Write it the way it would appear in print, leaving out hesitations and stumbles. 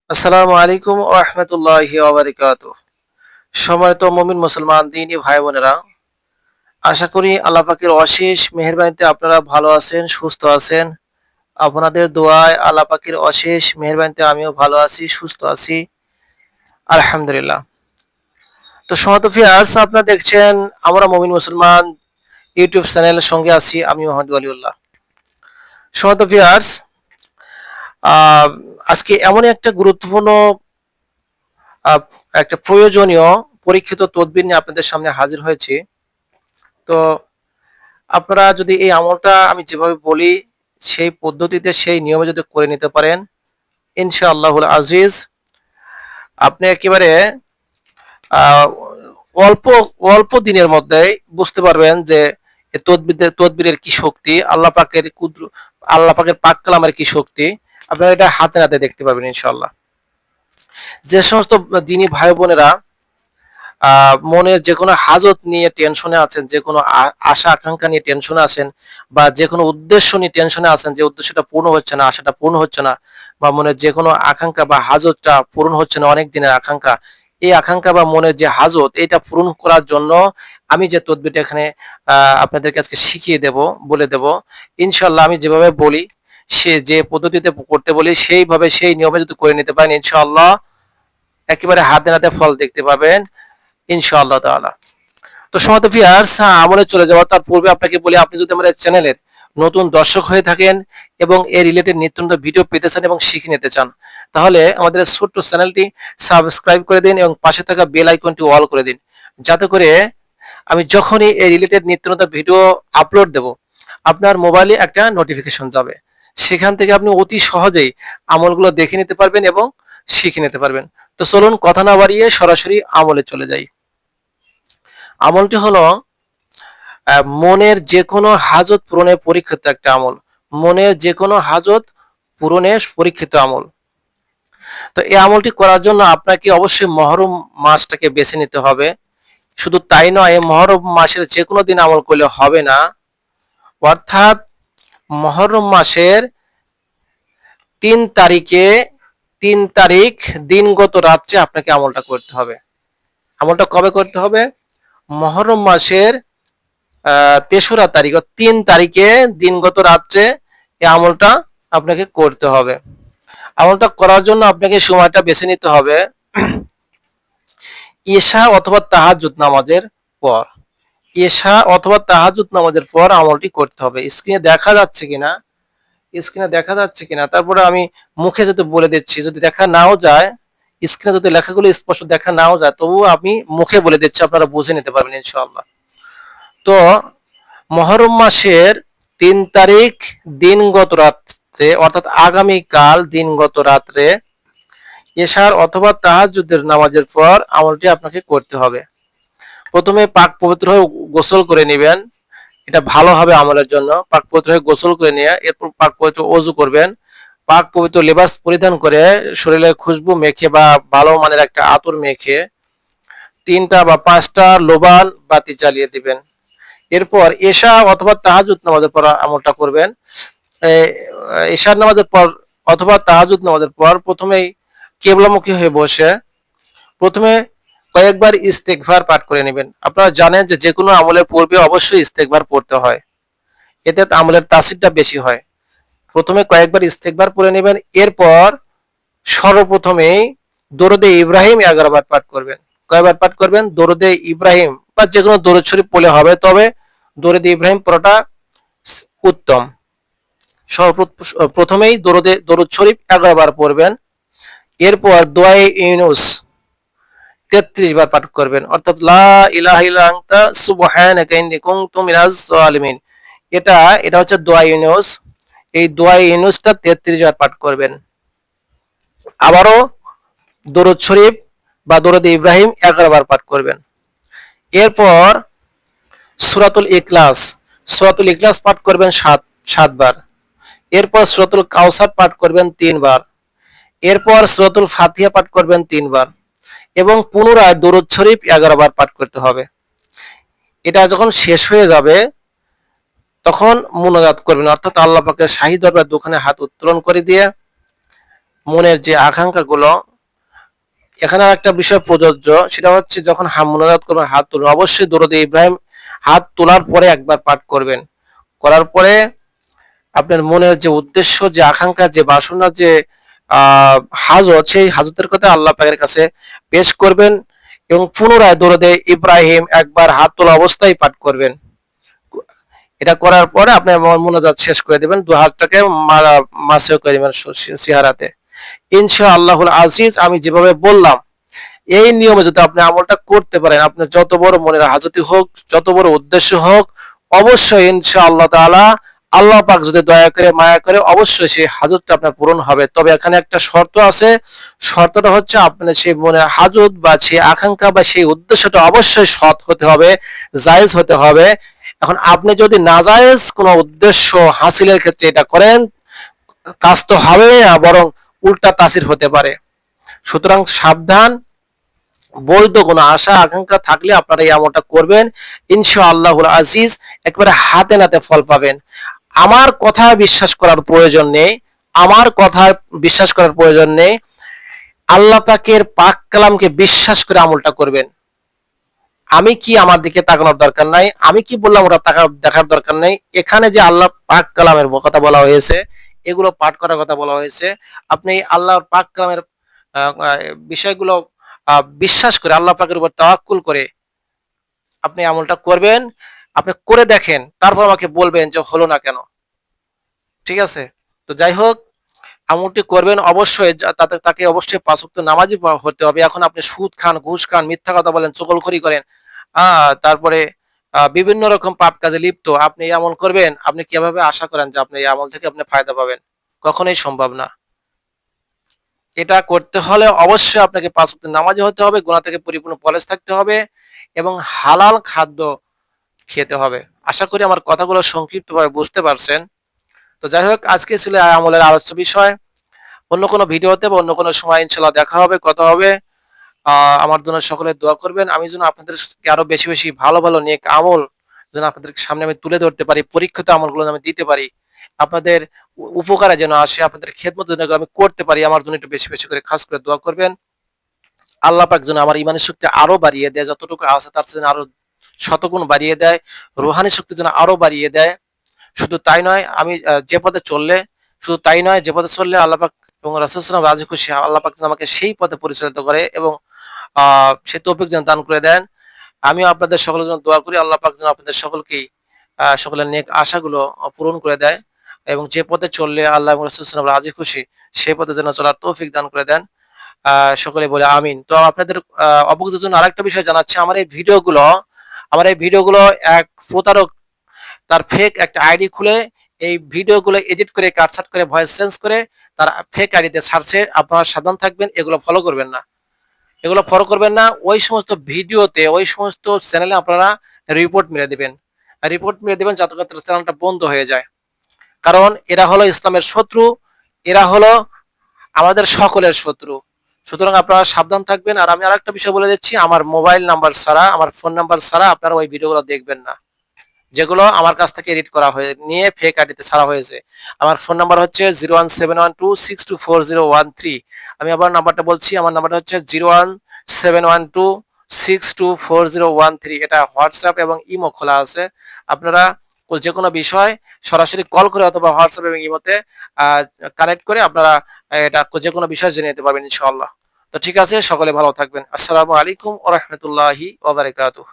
আসসালামু আলাইকুম ওয়া রাহমাতুল্লাহি ওয়া বারাকাতুহু। সম্মানিত মুমিন মুসলমান দিনী ভাই বোনেরা, আশা করি আল্লাহ পাকের অশেষ মেহেরবানিতে আপনারা ভালো আছেন, সুস্থ আছেন। আপনাদের দোয়ায় আল্লাহ পাকের অশেষ মেহেরবানিতে আমিও ভালো আছি, সুস্থ আছি। আলহামদুলিল্লাহ। তো সম্মানিত ভিউয়ার্স, আপনারা দেখছেন আমরা মুমিন মুসলমান ইউটিউব চ্যানেলের সঙ্গে আছি আমি মোহাম্মদ ওয়ালিউল্লাহ। সম্মানিত ভিউয়ার্স, আহ, আজকে এমন একটা গুরুত্বপূর্ণ আহ, একটা প্রয়োজনীয় পরীক্ষিত তদবির নিয়ে আপনাদের সামনে হাজির হয়েছি। তো আপনারা যদি এই আমলটা আমি যেভাবে বলি সেই পদ্ধতিতে সেই নিয়মে যদি করে নিতে পারেন, ইনশাআল্লাহুল আজিজ, আপনি একেবারে আহ, অল্প অল্প দিনের মধ্যেই বুঝতে পারবেন যে এই তদবিরের কি শক্তি, আল্লাহ পাকের পাক কালামের কি শক্তি। আপনারা এটা হাতে নাতে দেখতে পাবেন ইনশাআল্লাহ। যে সমস্ত দিনী ভাই বোনেরা মনের যে কোনো হাজত নিয়ে টেনশনে আছেন, যে কোনো আশা আকাঙ্ক্ষা নিয়ে টেনশনে আছেন, বা যে কোনো উদ্দেশ্য নিয়ে টেনশনে আছেন, যে উদ্দেশ্যটা পূর্ণ হচ্ছে না, আশাটা পূর্ণ হচ্ছে না, বা মনের যে কোনো আকাঙ্ক্ষা বা হাজতটা পূরণ হচ্ছে না, অনেক দিনের আকাঙ্ক্ষা, এই আকাঙ্ক্ষা বা মনের যে হাজত এটা পূরণ করার জন্য আমি যে তদবিরটা এখানে আপনাদেরকে আজকে শিখিয়ে দেব, বলে দেব, ইনশাল্লাহ আমি যেভাবে বলি, সে যে পদ্ধতিতে করতে বলি সেইভাবে সেই নিয়মে যদি করে নিতে পারেন, ইনশাআল্লাহ একেবারে হাতে নাতে ফল দেখতে পাবেন ইনশাআল্লাহ তাআলা। তো সম্মানিত ভিউয়ার্স, আমলে চলে যাওয়ার তার পূর্বে আপনাকে বলি, আপনি যদি আমাদের চ্যানেলের নতুন দর্শক হয়ে থাকেন এবং এর রিলেটেড নিত্য নতুন ভিডিও পেতে চান এবং শিখে নিতে চান, তাহলে আমাদের ছোট্ট চ্যানেলটি সাবস্ক্রাইব করে দিন এবং পাশে থাকা বেল আইকনটি অল করে দিন, যাতে করে আমি যখনই এই রিলেটেড নিত্য নতুন ভিডিও আপলোড দেব আপনার মোবাইলে একটা নোটিফিকেশন যাবে। সেখান থেকে আপনি অতি সহজেই আমলগুলো দেখে নিতে পারবেন এবং শিখে নিতে পারবেন। তো চলুন কথা না বাড়িয়ে সরাসরি আমলে চলে যাই। আমলটি হলো মনের যে কোনো হাজত পূরণে পরীক্ষিত একটা আমল। মনের যে কোনো হাজত পূরণে পরীক্ষিত আমল। তো এই আমলটি করার জন্য আপনাকে অবশ্যই মহরম মাসটাকে বেছে নিতে হবে। শুধু তাই নয়, মহরম মাসের যে কোনো দিন আমল করলে হবে না। অর্থাৎ মহরম মাসের 3 তারিখে 3 তারিখ দিনগত রাত্রে আপনাকে আমলটা করতে হবে। আমলটা কবে করতে হবে? মহরম মাসের 3রা তারিখ, 3 তারিখে দিনগত রাত্রে এই আমলটা আপনাকে করতে হবে। আমলটা করার জন্য আপনাকে সময়টা বেছে নিতে হবে ঈশা অথবা তাহাজ্জুদ নামাজের পর। ঈশা অথবা তাহাজ্জুদ নামাজের পর আমলটি করতে হবে। স্ক্রিনে দেখা যাচ্ছে কিনা তারপরে আমি মুখে যদি বলে দিচ্ছি, যদি দেখা নাও যায়, স্ক্রিনে যদি লেখাগুলো স্পষ্ট দেখা নাও যায়, তবুও আমি মুখে বলে দিচ্ছি, আপনারা বুঝে নিতে পারবেন ইনশাআল্লাহ। তো মহরম মাসের 3 তারিখ দিনগত রাত্রে, অর্থাৎ আগামীকাল দিনগত রাত্রে এশার অথবা তাহাজ্জুদের নামাজের পর আমলটি আপনাকে করতে হবে। প্রথমে পাক পবিত্র হয়ে গোসল করে নেবেন, এটা ভালো হবে আমলের জন্য। পাক পবিত্র হয়ে গোসল করে নিয়ে এরপর পাক পবিত্র ওযু করবেন। পাক পবিত্র লেবাস পরিধান করে শরীরে খুশবু মেখে বা ভালো মানের একটা আতর মেখে 3টা বা 5টা লোবান বাতি জ্বালিয়ে দিবেন। এরপর এশা অথবা তাহাজ্জুদ নামাজের পর আমলটা করবেন। এশার নামাজের পর অথবা তাহাজ্জুদ নামাজের পর প্রথমেই কিবলামুখী হয়ে বসে প্রথমে কয়েকবার ইস্তেগফার পাঠ করে নেবেন। আপনারা জানেন যে যে কোনো আমলের পূর্বে অবশ্যই ইস্তেগফার পড়তে হয়, এতে আমলের তাসিরটা বেশি হয়। প্রথমে কয়েকবার ইস্তেগফার পড়ে নেবেন। এরপর সর্বপ্রথমেই দরুদে ইব্রাহিম 11 বার পাঠ করবেন। কয়বার পাঠ করবেন? দরুদে ইব্রাহিম বা যে কোনো দরুদ শরীফ পড়লে হবে, তবে দরুদে ইব্রাহিম পড়াটা উত্তম। প্রথমেই দরুদ শরীফ 11 বার পড়বেন। এরপর দোয়ায়ে ইউনুস 33 বার পাঠ করবেন, অর্থাৎ লা ইলাহা ইল্লা আনতা সুবহানাকা ইন্নী কুনতু মিনাজ জালিমিন। এটা এটা হচ্ছে দোয়া ইউনুস। এই দোয়া ইউনুসটা 33 বার পাঠ করবেন। আবারও দরুদ শরীফ বা দরুদ ইব্রাহিম 11 বার পাঠ করবেন। এরপর সূরাতুল ইখলাস পাঠ করবেন 7 বার। এরপর সূরাতুল কাউসার পাঠ করবেন 3 বার। এরপর সূরাতুল ফাতিহা পাঠ করবেন 3 বার এবং পুনরায় দরুদ শরীফ 11 বার পাঠ করতে হবে। এটা যখন শেষ হয়ে যাবে তখন মুনাজাত করবেন, অর্থাৎ আল্লাহ পাকের শাহী দরবার দোকানে হাত উত্তোলন করে দিয়ে মনের যে আকাঙ্ক্ষাগুলো, এখানে একটা বিষয় প্রযোজ্য, সেটা হচ্ছে যখন মোনাজাত করবেন হাত তুলুন, অবশ্যই দরুদ ইব্রাহিম হাত তোলার পরে একবার পাঠ করবেন। করার পরে আপনার মনের যে উদ্দেশ্য, যে আকাঙ্ক্ষা, যে বাসনা, যে হাজত, সেই হাজতের কথা আল্লাহ পাকের কাছে পেশ করবেন এবং পুনরায় দরুদে ইব্রাহিম একবার হাত তোলা অবস্থায় পাঠ করবেন। এটা করার পরে আপনি মোনাজাত শেষ করে দিবেন, দু হাতটাকে মাসে করে দিবেন চেহারাতে। ইনশাআল্লাহুল আজিজ, আমি যেভাবে বললাম এই নিয়মে যদি আপনি আমলটা করতে পারেন, আপনার যত বড় মনের হাজতি হোক, যত বড় উদ্দেশ্য হোক, অবশ্যই ইনশাআল্লাহ তাআলা আল্লাহ পাক যদি দয়া করে মায়া করে অবশ্যই সেই হাজতটা আপনার পূরণ হবে। তবে এখানে একটা শর্ত আছে, শর্তটা হচ্ছে আপনার সেই মনের হাজত বা সেই আকাঙ্ক্ষা বা সেই উদ্দেশ্যটা অবশ্যই সৎ হতে হবে, জায়েজ হতে হবে। এখন আপনি যদি নাজায়েজ কোনো উদ্দেশ্য হাসিলের ক্ষেত্রে এটা করেন, কাজ তো হবে না, বরং উল্টা তাসির হতে পারে। সুতরাং সাবধান। বৈধ কোনো আশা আকাঙ্ক্ষা থাকলে আপনারা এই আমলটা করবেন, ইনশাআল্লাহুল আজিজ একবারে হাতে নাতে ফল পাবেন। আমার কথা বিশ্বাস করার প্রয়োজন নেই, আমার কথা বিশ্বাস করার প্রয়োজন নেই, আল্লাহ পাকের পাক কালামকে বিশ্বাস করে আমলটা করবেন। আমি কি আমার দিকে তাকানোর দরকার নাই, আমি কি বললাম ওটা দেখার দরকার নেই। এখানে যে আল্লাহ পাক কালামের কথা বলা হয়েছে, এগুলো পাঠ করার কথা বলা হয়েছে, আপনি আল্লাহর পাক কালামের বিষয়গুলো বিশ্বাস করে আল্লাহ পাকের উপর তাওয়াক্কুল করে আপনি আমলটা করবেন। আপনি করে দেখেন, তারপর আমাকে বলবেন যে হলো না কেন। ঠিক আছে? তো যাই হোক, আমলটি করবেন অবশ্যই, তাতে তাকে অবশ্যই ৫ ওয়াক্ত নামাজি হতে হবে। এখন আপনি সুদ খান, ঘুষ খান, মিথ্যা কথা বলেন, চগলখড়ি করেন, তারপরে বিভিন্ন রকম পাপ কাজে লিপ্ত, আপনি এই আমল করবেন, আপনি কিভাবে আশা করেন যে আপনি এই আমল থেকে আপনি ফায়দা পাবেন? কখনোই সম্ভব না। এটা করতে হলে অবশ্যই আপনাকে ৫ ওয়াক্ত নামাজি হতে হবে, গুনাহ থেকে পরিপূর্ণ পরেজ থাকতে হবে এবং হালাল খাদ্য খেতে হবে। আশা করি আমার কথাগুলো সংক্ষিপ্তভাবে বুঝতে পারছেন। তো যাই হোক, আজকে ছিল আমলের আলোচ্য বিষয়। অন্য কোনো ভিডিওতে বা অন্য কোনো সময় ইনশাআল্লাহ দেখা হবে, কথা হবে। আমার জন্য সকলে দোয়া করবেন। আমি যেন আপনাদেরকে আরো বেশি, বেশি ভালো, ভালো নেক আমল যেন আপনাদের সামনে আমি তুলে ধরতে পারি, পরীক্ষিত আমলগুলো যেন আমি দিতে পারি। আপনাদের উপকারে যেন আসে, আপনাদের খেদমত যেন আমি করতে পারি। আমার জন্য একটু বেশি, বেশি করে খাস করে দোয়া করবেন। আল্লাহ পাক যেন আমার ইমানের শক্তি আরো বাড়িয়ে দেয়, যতটুকু আছে তার চেয়ে আরো শতগুণ বাড়িয়ে দেয়। রুহানি শক্তি যেন আরো বাড়িয়ে দেয়। শুধু তাই নয়, আমি যে পথে চললে, শুধু তাই নয়, যে পথে চললে আল্লাহ পাক এবং রাসূল সাল্লাল্লাহু আলাইহি রাজি খুশি, আল্লাহ পাক যেন আমাকে সেই পথে পরিচালিত করে এবং সে তৌফিক যেন দান করে দেন। আমিও আপনাদের সকলের জন্য দোয়া করি, আল্লাহ পাক যেন আপনাদের সকলকেই সকলের নেক আশাগুলো পূরণ করে দেয় এবং যে পথে চললে আল্লাহ এবং রাসূল সাল্লাল্লাহু আলাইহি রাজি খুশি, সেই পথে যেন চলার তৌফিক দান করে দেন। সকলে বলে আমিন। তো আপনাদের অবগতির জন্য আরেকটা বিষয় জানাচ্ছি, আমার এই ভিডিওগুলো এক প্রতারক তার ফেক একটা আইডি খুলে এই ভিডিওগুলো এডিট করে, কাটছাট করে, ভয়েস চেঞ্জ করে তার ফেক আইডিতে ছাড়ছে। আপনারা সাবধান থাকবেন, এগুলো ফলো করবেন না। এগুলো ফলো করবেন না। ওই সমস্ত ভিডিওতে, ওই সমস্ত চ্যানেলে আপনারা রিপোর্ট মেরে দিবেন। রিপোর্ট মেরে দিবেন যাতে করে চ্যানেলটা বন্ধ হয়ে যায়। কারণ এরা হলো ইসলামের শত্রু, এরা হলো আমাদের সকলের শত্রু। সুতরাং আপনারা সাবধান থাকবেন। আর আমি আরেকটা বিষয় বলে দিচ্ছি, আমার মোবাইল নাম্বার ছাড়া, আমার ফোন নাম্বার ছাড়া আপনারা ওই ভিডিওগুলো দেখবেন না, যেগুলো আমার কাছ থেকে এডিট করা হয়ে নিয়ে ফেক আইডিতে ছাড়া হয়েছে। আমার ফোন নাম্বার হচ্ছে 01712624013। আমি আবার নাম্বারটা বলছি, আমার নাম্বারটা হচ্ছে 01712624013। এটা হোয়াটসঅ্যাপ এবং ইমো খোলা আছে। আপনারা যে কোনো বিষয় সরাসরি কল করে অথবা হোয়াটসঅ্যাপ এবং ইমোতে কানেক্ট করে আপনারা এটা যে কোনো বিষয় জেনে নিতে পারবেন ইনশাআল্লাহ। তো ঠিক আছে, সকলে ভালো থাকবেন। আসসালামু আলাইকুম ওয়া রাহমাতুল্লাহি ওয়া বারাকাতুহু।